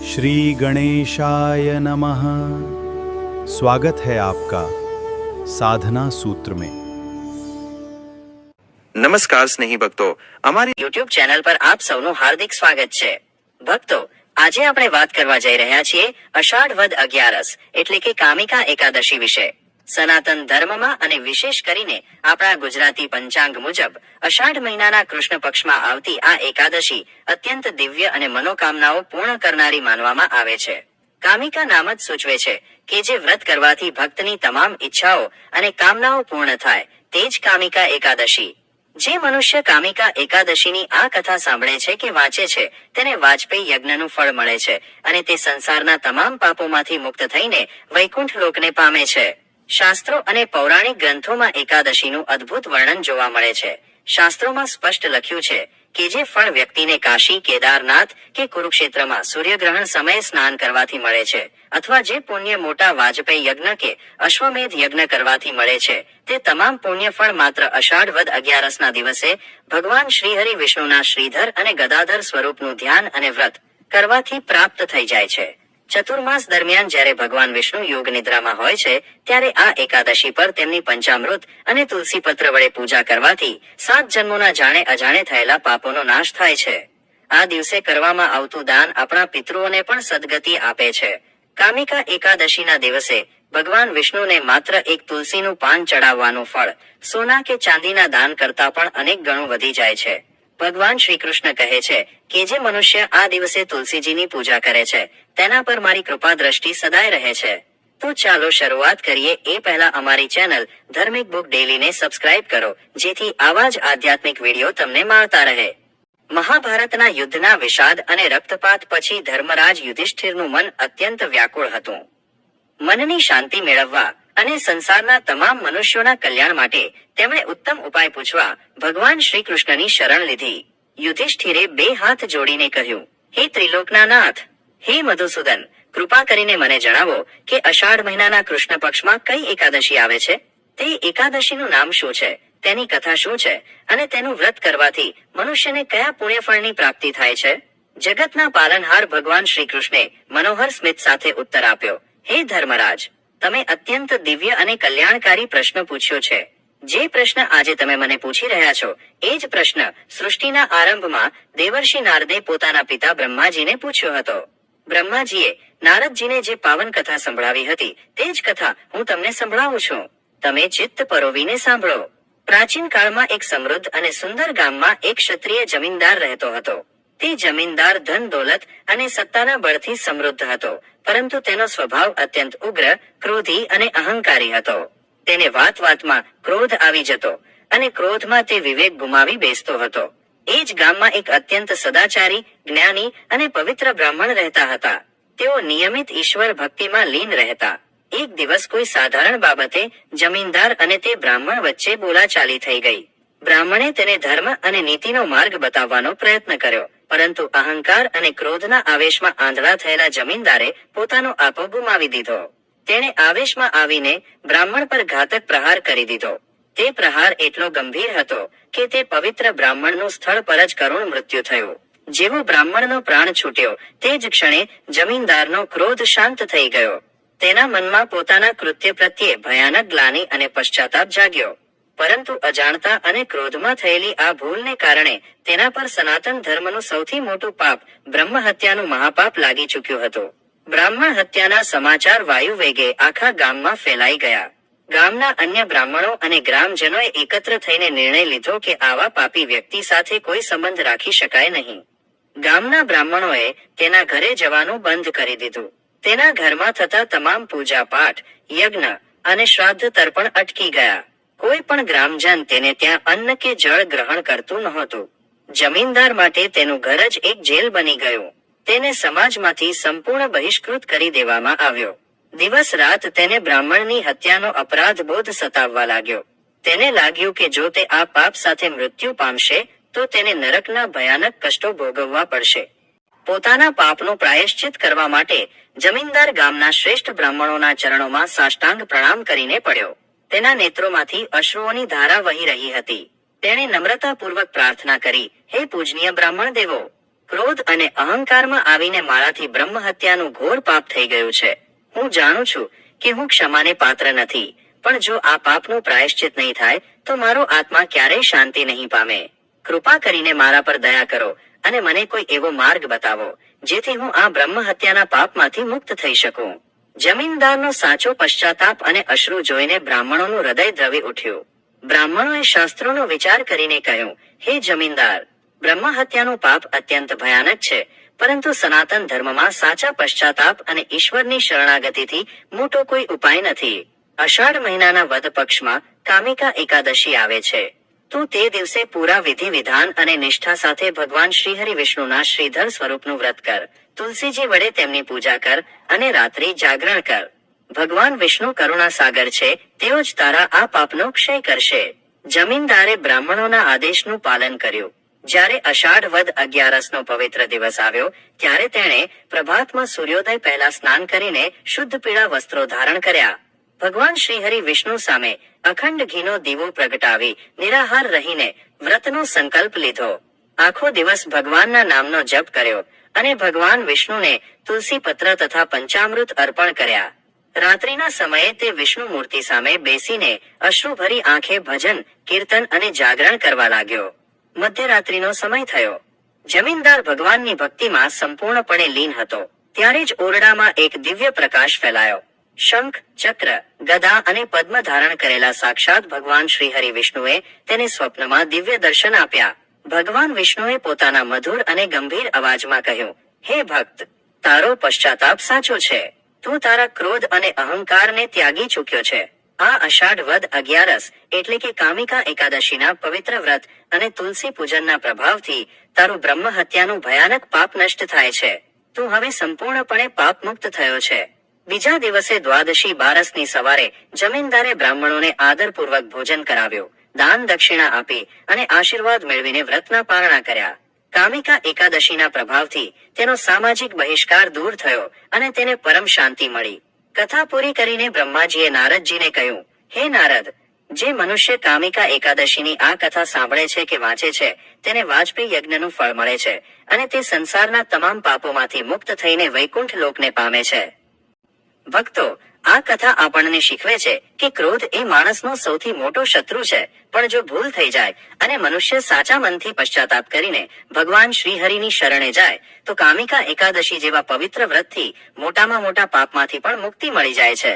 श्री गणेशाय नमः। स्वागत है आपका साधना सूत्र में। નમસ્કાર સ્નેહી ભક્તો, અમારી યુટ્યુબ ચેનલ પર આપ સૌનું હાર્દિક સ્વાગત છે। ભક્તો, આજે આપણે વાત કરવા જઈ રહ્યા છીએ અષાઢ વદ 11 એટલે કે કામિકા એકાદશી વિશે। સનાતન ધર્મમાં અને વિશેષ કરીને આપણા ગુજરાતી પંચાંગ મુજબ અષાઢ મહિનાના કૃષ્ણ પક્ષમાં આવતી આ એકાદશી અત્યંત દિવ્ય અને મનોકામનાઓ પૂર્ણ કરનારી માનવામાં આવે છે। કામિકા નામ જ સૂચવે છે કે જે વ્રત કરવાથી ભક્તની તમામ ઈચ્છાઓ અને કામનાઓ પૂર્ણ થાય તે જ કામિકા એકાદશી। જે મનુષ્ય કામિકા એકાદશીની આ કથા સાંભળે છે કે વાંચે છે તેને વાજપેયી યજ્ઞનું ફળ મળે છે અને તે સંસારના તમામ પાપોમાંથી મુક્ત થઈને વૈકુંઠ લોકને પામે છે। શાસ્ત્રો અને પૌરાણિક ગ્રંથોમાં એકાદશીનું અદ્ભુત વર્ણન જોવા મળે છે। શાસ્ત્રોમાં સ્પષ્ટ લખ્યું છે કે જે ફળ વ્યક્તિને કાશી, કેદારનાથ કે કુરુક્ષેત્રમાં સૂર્યગ્રહણ સમયે સ્નાન કરવાથી મળે છે અથવા જે પુણ્ય મોટા વાજપેયી યજ્ઞ કે અશ્વમેધ યજ્ઞ કરવાથી મળે છે તે તમામ પુણ્ય ફળ માત્ર અષાઢ વદ 11ના દિવસે ભગવાન શ્રીહરિ વિષ્ણુના શ્રીધર અને ગદાધર સ્વરૂપનું ધ્યાન અને વ્રત કરવાથી પ્રાપ્ત થઈ જાય છે। ચતુર્માસ દરમિયાન જ્યારે ભગવાન વિષ્ણુ યોગ નિદ્રામાં હોય છે ત્યારે આ એકાદશી પર તેમની પંચામૃત અને તુલસી પત્ર વડે પૂજા કરવાથી 7 જન્મોના જાણે અજાણે થયેલા પાપોનો નાશ થાય છે। આ દિવસે કરવામાં આવતું દાન આપણા પિતૃઓને પણ સદગતિ આપે છે। કામિકા એકાદશીના દિવસે ભગવાન વિષ્ણુને માત્ર એક તુલસીનું પાન ચડાવવાનું ફળ સોના કે ચાંદીના દાન કરતા પણ અનેક ગણું વધી જાય છે। ભગવાન શ્રી કૃષ્ણ કહે છે કે જે મનુષ્ય આ દિવસે તુલસીજીની પૂજા કરે છે તેના પર મારી કૃપા દ્રષ્ટિ સદાય રહે છે। તો ચાલો શરૂઆત કરીએ એ પહેલા અમારી ચેનલ ધાર્મિક બુક ડેલીને સબસ્ક્રાઇબ કરો જેથી આવા જ આધ્યાત્મિક વિડીયો તમને મળતા રહે। મહાભારતના યુદ્ધના વિષાદ અને રક્તપાત પછી ધર્મરાજ યુધિષ્ઠિરનું મન અત્યંત વ્યાકુળ હતું। મનની શાંતિ મેળવવા અને સંસારના તમામ મનુષ્યોના કલ્યાણ માટે તેમણે ઉત્તમ ઉપાય પૂછવા ભગવાન શ્રી કૃષ્ણની શરણ લીધી। યુધિષ્ઠિરે 2 હાથ જોડીને કહ્યું, હે ત્રિલોકના નાથ, હે મધુસૂદન, કૃપા કરીને મને જણાવો કે અષાઢ મહિનાના કૃષ્ણ પક્ષમાં કઈ એકાદશી આવે છે? તે એકાદશીનું નામ શું છે? તેની કથા શું છે? અને તેનું વ્રત કરવાથી મનુષ્યને કયા પુણ્યફળની પ્રાપ્તિ થાય છે? જગતના પાલનહાર ભગવાન શ્રી કૃષ્ણે મનોહર સ્મિત સાથે ઉત્તર આપ્યો, હે ધર્મરાજ, તમે અત્યંત દિવ્ય અને કલ્યાણકારી પ્રશ્ન પૂછ્યો છે। જે પ્રશ્ન આજે તમે મને પૂછી રહ્યા છો એ જ પ્રશ્ન સૃષ્ટિના આરંભમાં દેવર્ષિ નારદે પોતાના પિતા બ્રહ્માજીને પૂછ્યો હતો। બ્રહ્માજીએ નારદજીને જે પાવન કથા સંભળાવી હતી તે જ કથા હું તમને સંભળાવું છું। તમે ચિત્ત પરોવીને સાંભળો। પ્રાચીન કાળમાં એક સમૃદ્ધ અને સુંદર ગામમાં એક ક્ષત્રિય જમીનદાર રહેતો હતો। તે જમીનદાર ધન દોલત અને સત્તાના બળથી સમૃદ્ધ હતો, પરંતુ તેનો સ્વભાવ અત્યંત ઉગ્ર, ક્રોધી અને અહંકારી હતો। તેને વાત વાતમાં ક્રોધ આવી જતો અને ક્રોધમાં તે વિવેક ગુમાવી બેસતો હતો। એ જ ગામમાં એક અત્યંત સદાચારી, જ્ઞાની અને પવિત્ર બ્રાહ્મણ રહેતા હતા। તેઓ નિયમિત ઈશ્વર ભક્તિમાં લીન રહેતા। એક દિવસ કોઈ સાધારણ બાબતે જમીનદાર અને તે બ્રાહ્મણ વચ્ચે બોલાચાલી થઈ ગઈ। બ્રાહ્મણે તેને ધર્મ અને નીતિનો માર્ગ બતાવવાનો પ્રયત્ન કર્યો, પરંતુ અહંકાર અને ક્રોધના આવેશમાં આંધળા થયેલા જમીનદારે પોતાનો આપો ગુમાવી દીધો। તેણે આવેશમાં આવીને બ્રાહ્મણ પર ઘાતક પ્રહાર કરી દીધો। તે પ્રહાર એટલો ગંભીર હતો કે તે પવિત્ર બ્રાહ્મણનું સ્થળ પર જ કરુણ મૃત્યુ થયું। જેવો બ્રાહ્મણનો પ્રાણ છૂટ્યો તે જ ક્ષણે જમીનદારનો ક્રોધ શાંત થઈ ગયો। તેના મનમાં પોતાના કૃત્ય પ્રત્યે ભયાનક ગ્લાનિ અને પશ્ચાતાપ જાગ્યો। પરંતુ અજાણતા અને ક્રોધમાં થયેલી આ ભૂલને કારણે તેના પર સનાતન ધર્મનું સૌથી મોટું પાપ બ્રહ્મ હત્યાનું મહાપાપ લાગી ચૂક્યું હતું। બ્રાહ્મણ હત્યાના સમાચાર વાયુ વેગે આખા ગામમાં ફેલાઈ ગયા। ગામના અન્ય બ્રાહ્મણો અને ગ્રામજનોએ એકત્ર થઈને નિર્ણય લીધો કે આવા પાપી વ્યક્તિ સાથે કોઈ સંબંધ રાખી શકાય નહીં। ગામના બ્રાહ્મણોએ તેના ઘરે જવાનું બંધ કરી દીધું। તેના ઘરમાં થતા તમામ પૂજા પાઠ, યજ્ઞ અને શ્રાદ્ધ તર્પણ અટકી ગયા। કોઈ પણ ગ્રામજન તેને ત્યાં અન્ન કે જળ ગ્રહણ કરતું નહોતું। જમીનદાર માટે તેનું ઘર જ એક જેલ બની ગયું। તેને સમાજમાંથી સંપૂર્ણ બહિષ્કૃત કરી દેવામાં આવ્યો। દિવસ રાત તેને બ્રાહ્મણની હત્યાનો અપરાધ બોધ સતાવવા લાગ્યો। તેને લાગ્યું કે જો તે આ પાપ સાથે મૃત્યુ પામશે તો તેને નરકના ભયાનક કષ્ટો ભોગવવા પડશે। પોતાના પાપનું પ્રાયશ્ચિત કરવા માટે જમીનદાર ગામના શ્રેષ્ઠ બ્રાહ્મણોના ચરણોમાં સાષ્ટાંગ પ્રણામ કરીને પડ્યો। તેના નેત્રોમાંથી અશ્રુઓની ધારા વહી રહી હતી। તેણે નમ્રતાપૂર્વક પ્રાર્થના કરી, હે પૂજનીય બ્રાહ્મણ દેવો, ક્રોધ અને અહંકારમાં આવીને મારાથી બ્રહ્મ હત્યાનું ઘોર પાપ થઈ ગયું છે. હું જાણું છું કે હું ક્ષમાને પાત્ર નથી, પણ જો આ પાપનું પ્રાયશ્ચિત નહીં થાય તો મારો આત્મા ક્યારેય શાંતિ નહીં પામે. કૃપા કરીને મારા પર દયા કરો અને મને કોઈ એવો માર્ગ બતાવો જેથી હું આ બ્રહ્મ હત્યાના પાપમાંથી મુક્ત થઈ શકું. જમીનદારનો સાચો પશ્ચાતાપ અને અશ્રુ જોઈને બ્રાહ્મણોનું હૃદય દ્રવી ઉઠ્યું. બ્રાહ્મણોએ શાસ્ત્રોનો વિચાર કરીને કહ્યું, હે જમીનદાર, બ્રહ્મ હત્યાનું પાપ અત્યંત ભયાનક છે, પરંતુ સનાતન ધર્મમાં સાચા પશ્ચાતાપ અને ઈશ્વરની શરણાગતિથી મોટો કોઈ ઉપાય નથી. અષાઢ મહિનાના વદ પક્ષમાં કામિકા એકાદશી આવે છે. તું તે દિવસે પૂરા વિધિ વિધાન અને નિષ્ઠા સાથે ભગવાન શ્રીહરિ વિષ્ણુના શ્રીધર સ્વરૂપનું વ્રત કર. તુલસીજી વડે તેમની પૂજા કર અને રાત્રિ જાગરણ કર. ભગવાન વિષ્ણુ કરુણા સાગર છે, તેઓ જ તારા આ પાપનો ક્ષય કરશે. જમીનદારે બ્રાહ્મણોના આદેશનું પાલન કર્યું. જ્યારે અષાઢ વદ 11નો પવિત્ર દિવસ આવ્યો ત્યારે તેણે પ્રભાતમાં સૂર્યોદય પહેલા સ્નાન કરીને શુદ્ધ પીળા વસ્ત્રો ધારણ કર્યા. ભગવાન શ્રીહરિ વિષ્ણુ સામે અખંડ ઘીનો દીવો પ્રગટાવી નિરાહાર રહીને વ્રતનો સંકલ્પ લીધો. આખો દિવસ ભગવાનના નામનો જપ કર્યો અને ભગવાન વિષ્ણુને તુલસી પત્ર તથા પંચામૃત અર્પણ કર્યા. રાત્રિના સમયે તે વિષ્ણુ મૂર્તિ સામે બેસીને અશ્રુભરી આંખે ભજન, કીર્તન અને જાગરણ કરવા લાગ્યો. મધ્યરાત્રિનો સમય થયો. જમીનદાર ભગવાનની ભક્તિમાં સંપૂર્ણપણે લીન હતો. ત્યારે જ ઓરડામાં એક દિવ્ય પ્રકાશ ફેલાયો. શંખ, ચક્ર, ગદા અને પદ્મ ધારણ કરેલા સાક્ષાત ભગવાન શ્રીહરિ વિષ્ણુએ તેને સ્વપ્નમાં દિવ્ય દર્શન આપ્યા. ભગવાન વિષ્ણુએ પોતાના મધુર અને ગંભીર અવાજમાં કહ્યું, હે ભક્ત, તારો પશ્ચાતાપ સાચો છે. તું તારા ક્રોધ અને અહંકારને ત્યાગી ચૂક્યો છે. આ અષાઢ વદ 11 એટલે કે કામિકા એકાદશીના પવિત્ર વ્રત અને તુલસી પૂજનના પ્રભાવથી તારું બ્રહ્મ હત્યાનું ભયાનક પાપ નષ્ટ થાય છે. તું હવે સંપૂર્ણપણે પાપ મુક્ત થયો છે. બીજા દિવસે દ્વાદશી બારસની સવારે જમીનદારે બ્રાહ્મણોને આદરપૂર્વક ભોજન કરાવ્યું, દાન દક્ષિણા આપી અને આશીર્વાદ મેળવીને વ્રતના પારણા કર્યા. કામિકા એકાદશીના પ્રભાવથી તેનો સામાજિક બહિષ્કાર દૂર થયો અને તેને પરમ શાંતિ મળી. કથા પૂરી કરીને બ્રહ્માજીએ નારદજીને કહ્યું, હે નારદ, જે મનુષ્ય કામિકા એકાદશીની આ કથા સાંભળે છે કે વાંચે છે તેને વાજપેયી યજ્ઞનું ફળ મળે છે અને તે સંસારના તમામ પાપોમાંથી મુક્ત થઈને વૈકુંઠ લોકને પામે છે. ભક્તો, આ કથા આપણને શીખવે છે કે ક્રોધ એ માણસનો સૌથી મોટો શત્રુ છે, પણ જો ભૂલ થઈ જાય અને મનુષ્ય સાચા મનથી પશ્ચાતાપ કરીને ભગવાન શ્રીહરિની શરણે જાય તો કામિકા એકાદશી જેવા પવિત્ર વ્રતથી મોટામાં મોટા પાપમાંથી પણ મુક્તિ મળી જાય છે.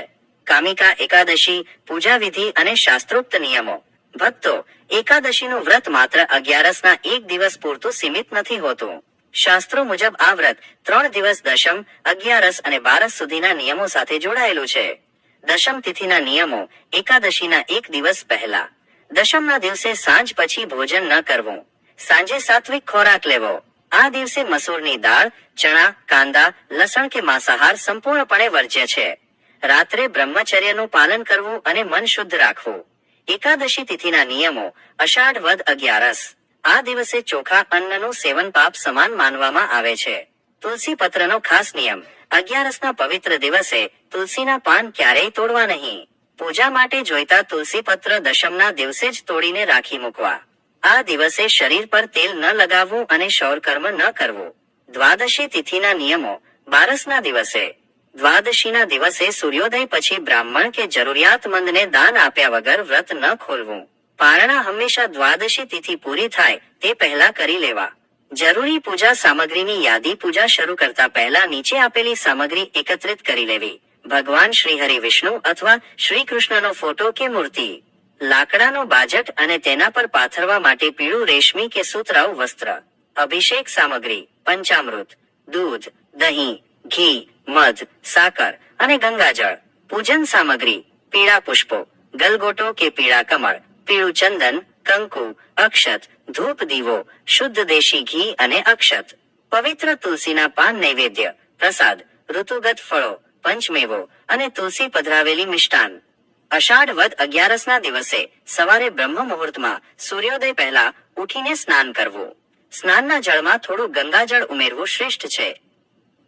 કામિકા એકાદશી, પૂજા વિધિ અને શાસ્ત્રોક્ત નિયમો. ભક્તો, એકાદશીનું વ્રત માત્ર 11ના એક દિવસ પૂરતું સીમિત નથી હોતું. શાસ્ત્રો મુજબ આ વ્રત 3 દિવસ દશમ, 11 અને 12 સુધીના નિયમો સાથે જોડાયેલું છે. દશમ તિથિના નિયમો. એકાદશીના એક દિવસ પહેલા. દશમના દિવસે સાંજ પછી ભોજન ન કરવું. સાંજે સાત્વિક ખોરાક લેવો. આ દિવસે મસૂરની દાળ, ચણા, કાંદા, લસણ કે માંસાહાર સંપૂર્ણપણે વર્જ્ય છે. રાત્રે બ્રહ્મચર્યનું પાલન કરવું અને મન શુદ્ધ રાખવું. એકાદશી તિથિના નિયમો. અષાઢ વદ 11. આ દિવસે ચોખા અન્નનું સેવન પાપ સમાન માનવામાં આવે છે. તુલસી પત્રનો ખાસ નિયમ. 11ના પવિત્ર દિવસે તુલસીના પાન ક્યારેય તોડવા નહીં. પૂજા માટે જોઈતા તુલસી પત્ર દશમના દિવસે જ તોડીને રાખી મૂકવા. આ દિવસે શરીર પર તેલ ન લગાવવું અને શૌરકર્મ ન કરવું. દ્વાદશી તિથિના નિયમો. 12ના દિવસે. દ્વાદશીના દિવસે સૂર્યોદય પછી બ્રાહ્મણ કે જરૂરિયાતમંદને દાન આપ્યા વગર વ્રત ન ખોલવું. પારણા હંમેશા દ્વાદશી તિથિ પૂરી થાય તે પહેલા કરી લેવા. જરૂરી પૂજા સામગ્રીની યાદી. પૂજા શરૂ કરતા પહેલા નીચે આપેલી સામગ્રી એકત્રિત કરી લેવી. ભગવાન શ્રીહરિ વિષ્ણુ અથવા શ્રી કૃષ્ણનો ફોટો કે મૂર્તિ. લાકડાનો બાજટ અને તેના પર પાથરવા માટે પીળું રેશમી કે સુતરાઉ વસ્ત્ર. અભિષેક સામગ્રી. પંચામૃત, દૂધ, દહીં, ઘી, મધ, સાકર અને ગંગાજળ. પૂજન સામગ્રી. પીળા પુષ્પો, ગલગોટો કે પીળા કમળ, પીળું ચંદન, કંકુ, અક્ષત, ધૂપ દીવો, શુદ્ધ દેશી ઘી અને અક્ષત. પવિત્ર તુલસીના પાન નૈવેદ્ય, પ્રસાદ, ઋતુગત ફળો, પંચમેવો અને તુલસી પધરાવેલી મિષ્ટાન. અષાઢ વદ 11ના દિવસે સવારે બ્રહ્મ મુહૂર્તમાં સૂર્યોદય પહેલા ઉઠીને સ્નાન કરવું. સ્નાનના જળમાં થોડું ગંગાજળ ઉમેરવું શ્રેષ્ઠ છે.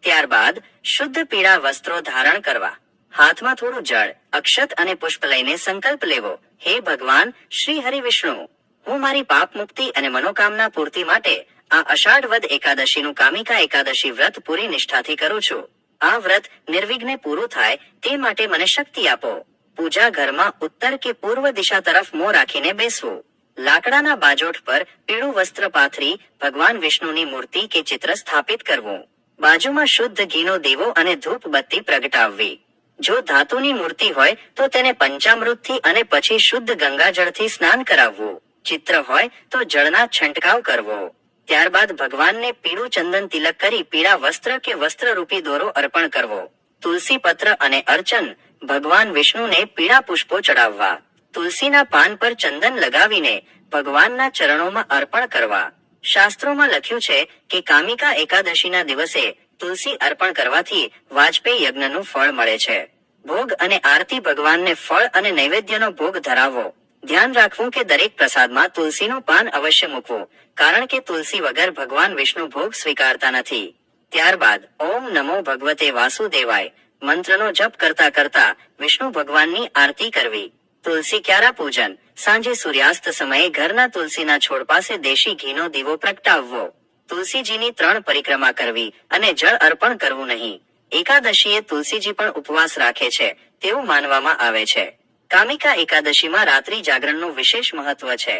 ત્યારબાદ શુદ્ધ પીળા વસ્ત્રો ધારણ કરવા. હાથમાં થોડું જળ, અક્ષત અને પુષ્પ લઈને સંકલ્પ લેવો, હે ભગવાન શ્રી હરિ વિષ્ણુ, હું મારી પાપ મુક્તિ અને મનોકામના પૂર્તિ માટે આ અષાઢ વદ એકાદશીનું કામિકા એકાદશી વ્રત પૂરી નિષ્ઠાથી કરું છું. આ વ્રત નિર્વિઘ્ને પૂરું થાય તે માટે મને શક્તિ આપો. પૂજા ઘરમાં ઉત્તર કે પૂર્વ દિશા તરફ મોં રાખીને બેસવું. લાકડાના બાજોઠ પર પીળું વસ્ત્ર પાથરી ભગવાન વિષ્ણુની મૂર્તિ કે ચિત્ર સ્થાપિત કરવું. બાજુમાં શુદ્ધ ઘીનો દીવો અને ધૂપ બત્તી પ્રગટાવવી. જો ધાતુની મૂર્તિ હોય તો તેને પંચામૃતથી અને પછી શુદ્ધ ગંગાજળથી સ્નાન કરાવવું. ચિત્ર હોય તો જળના છંટકાવ કરવો. ત્યારબાદ ભગવાનને પીળું ચંદન તિલક કરી પીળા વસ્ત્ર કે વસ્ત્રરૂપી દોરો અર્પણ કરવો. તુલસી પત્ર અને અર્ચન. ભગવાન વિષ્ણુને પીળા પુષ્પો ચડાવવા. તુલસીના પાન પર ચંદન લગાવીને ભગવાનના ચરણોમાં અર્પણ કરવા. શાસ્ત્રોમાં લખ્યું છે કે કામિકા એકાદશીના દિવસે તુલસી અર્પણ કરવાથી વાજપેયી યજ્ઞનું ફળ મળે છે. ભોગ અને આરતી. ભગવાનને ફળ અને નૈવેદ્યનો ભોગ ધરાવવો. ધ્યાન રાખવું કે દરેક પ્રસાદમાં તુલસીનું પાન અવશ્ય મૂકવું, કારણ કે તુલસી વગર ભગવાન વિષ્ણુ ભોગ સ્વીકારતા નથી. ત્યારબાદ ઓમ નમો ભગવતે વાસુદેવાય મંત્રનો જપ કરતા કરતા વિષ્ણુ ભગવાનની આરતી કરવી. તુલસી ક્યારા પૂજન. સાંજે સૂર્યાસ્ત સમયે ઘરના તુલસીના છોડ પાસે દેશી ઘીનો દીવો પ્રગટાવવો. તુલસીજીની 3 પરિક્રમા કરવી અને જળ અર્પણ કરવું નહીં. એકાદશીએ તુલસીજી પણ ઉપવાસ રાખે છે તેવું માનવામાં આવે છે. કામિકા એકાદશીમાં રાત્રિ જાગરણનું વિશેષ મહત્વ છે.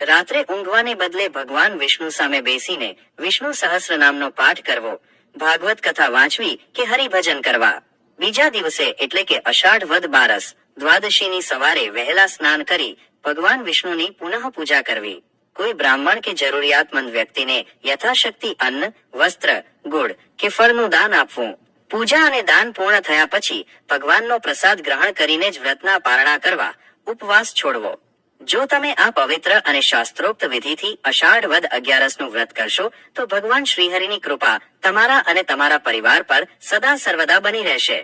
રાત્રે ઊંઘવાને બદલે ભગવાન વિષ્ણુ સામે બેસીને વિષ્ણુ સહસ્રનામનો પાઠ કરવો, ભાગવત કથા વાંચવી કે હરિભજન કરવા. બીજા દિવસે એટલે કે અષાઢ વદ બારસ દ્વાદશીની સવારે વહેલા સ્નાન કરી ભગવાન વિષ્ણુની પુનઃ પૂજા કરવી. કોઈ બ્રાહ્મણ કે જરૂરિયાતમંદ વ્યક્તિને યથાશક્તિ અન્ન, વસ્ત્ર, ગુડ કે ફળનું દાન આપવું. પૂજા અને દાન પૂર્ણ થયા પછી ભગવાનનો પ્રસાદ ગ્રહણ કરીને જ વ્રતના પારણા કરવા, ઉપવાસ છોડવો. જો તમે આ પવિત્ર અને શાસ્ત્રોક્ત વિધિથી અષાઢ વદ 11નું વ્રત કરશો તો ભગવાન શ્રીહરિની કૃપા તમારા અને તમારા પરિવાર પર સદા સર્વદા બની રહેશે.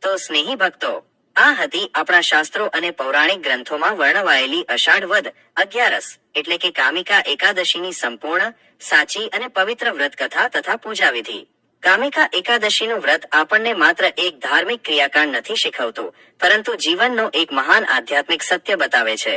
તો સ્નેહી ભક્તો, આ હતી આપણા શાસ્ત્રો અને પૌરાણિક ગ્રંથોમાં વર્ણવાયેલી અષાઢ વદ 11 એટલે કે કામિકા એકાદશીની સંપૂર્ણ, સાચી અને પવિત્ર વ્રત કથા તથા પૂજા વિધિ. કામિકા એકાદશીનું વ્રત આપણને માત્ર એક ધાર્મિક ક્રિયાકાંડ નથી શીખવતું, પરંતુ જીવનનો એક મહાન આધ્યાત્મિક સત્ય બતાવે છે.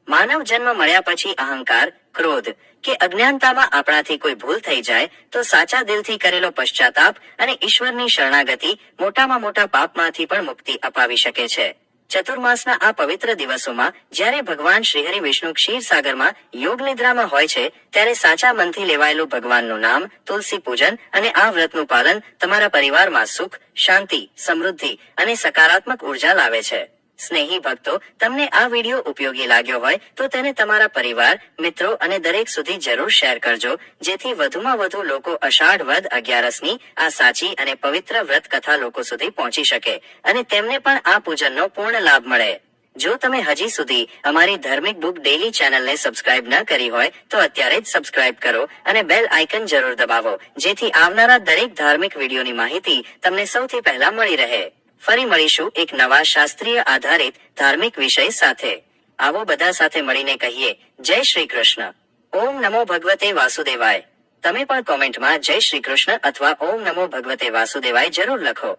માનવ જન્મ મળ્યા પછી અહંકાર, ક્રોધ કે અજ્ઞાનતામાં આપણાથી કોઈ ભૂલ થઈ જાય તો સાચા દિલથી કરેલો પશ્ચાતાપ અને ઈશ્વરની શરણાગતિ મોટામાં મોટા પાપમાંથી પણ મુક્તિ અપાવી શકે છે. ચતુર્માસના આ પવિત્ર દિવસોમાં જ્યારે ભગવાન શ્રીહરિ વિષ્ણુ ક્ષીરસાગરમાં યોગ નિદ્રામાં હોય છે ત્યારે સાચા મનથી લેવાયેલું ભગવાનનું નામ, તુલસી પૂજન અને આ વ્રતનું પાલન તમારા પરિવારમાં સુખ, શાંતિ, સમૃદ્ધિ અને સકારાત્મક ઉર્જા લાવે છે. સ્નેહી ભક્તો, તમને આ વિડીયો ઉપયોગી લાગ્યો હોય તો તેને તમારા પરિવાર, મિત્રો અને દરેક સુધી જરૂર શેર કરજો, જેથી વધુમાં વધુ લોકો અષાઢ વદ 11ની આ સાચી અને પવિત્ર વ્રત કથા લોકો સુધી પહોંચી શકે અને તેમને પણ આ પૂજનનો પૂર્ણ લાભ મળે. જો તમે હજી સુધી અમારી ધાર્મિક બુક ડેલી ચેનલને સબસ્ક્રાઇબ ન કરી હોય તો અત્યારે જ સબસ્ક્રાઇબ કરો અને બેલ આઇકન જરૂર દબાવો, જેથી આવનારા દરેક ધાર્મિક વિડીયોની માહિતી તમને સૌથી પહેલા મળી રહે. ફરી મળીશું એક નવા શાસ્ત્રીય આધારિત ધાર્મિક વિષય સાથે. આવો બધા સાથે મળીને કહીએ જય શ્રી કૃષ્ણ. ઓમ નમો ભગવતે વાસુદેવાય. તમે પણ કોમેન્ટમાં જય શ્રી કૃષ્ણ અથવા ઓમ નમો ભગવતે વાસુદેવાય જરૂર લખો.